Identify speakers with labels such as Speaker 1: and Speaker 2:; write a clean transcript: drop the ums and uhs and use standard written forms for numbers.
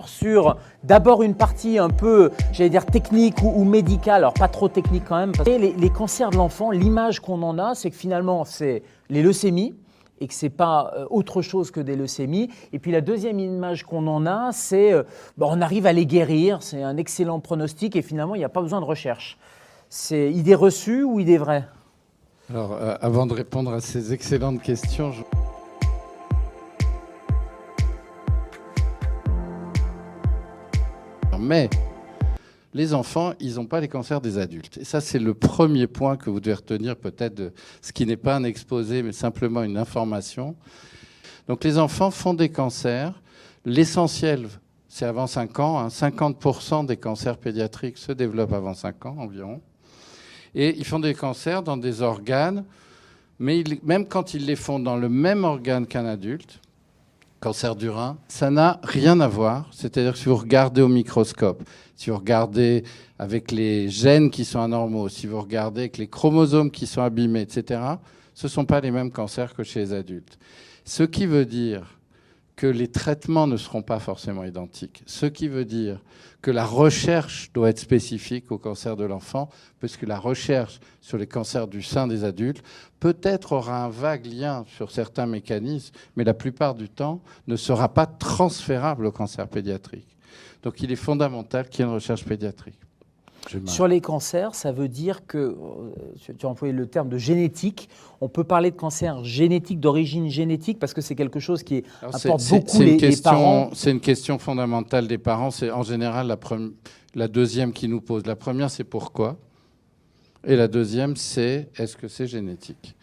Speaker 1: sur d'abord une partie un peu, j'allais dire technique ou médicale, alors pas trop technique quand même. Parce que les cancers de l'enfant, l'image qu'on en a, c'est que finalement c'est les leucémies et que c'est pas autre chose que des leucémies. Et puis la deuxième image qu'on en a, c'est on arrive à les guérir, c'est un excellent pronostic et finalement il n'y a pas besoin de recherche. C'est idée reçue ou idée vraie?
Speaker 2: Alors, avant de répondre à ces excellentes questions, mais les enfants, ils n'ont pas les cancers des adultes. Et ça, c'est le premier point que vous devez retenir peut-être de ce qui n'est pas un exposé, mais simplement une information. Donc les enfants font des cancers. L'essentiel, c'est avant 5 ans. 50% des cancers pédiatriques se développent avant 5 ans environ. Et ils font des cancers dans des organes, mais même quand ils les font dans le même organe qu'un adulte, cancer du rein, ça n'a rien à voir. C'est-à-dire que si vous regardez au microscope, si vous regardez avec les gènes qui sont anormaux, si vous regardez avec les chromosomes qui sont abîmés, etc., ce ne sont pas les mêmes cancers que chez les adultes. Ce qui veut dire que les traitements ne seront pas forcément identiques. Ce qui veut dire que la recherche doit être spécifique au cancer de l'enfant, puisque la recherche sur les cancers du sein des adultes peut-être aura un vague lien sur certains mécanismes, mais la plupart du temps ne sera pas transférable au cancer pédiatrique. Donc il est fondamental qu'il y ait une recherche pédiatrique.
Speaker 1: Sur les cancers, ça veut dire que, tu as employé le terme de génétique, on peut parler de cancer génétique, d'origine génétique, parce que c'est quelque chose qui apporte beaucoup les parents.
Speaker 2: C'est une question fondamentale des parents. C'est en général la deuxième qui nous pose. La première, c'est pourquoi. Et la deuxième, c'est est-ce que c'est génétique.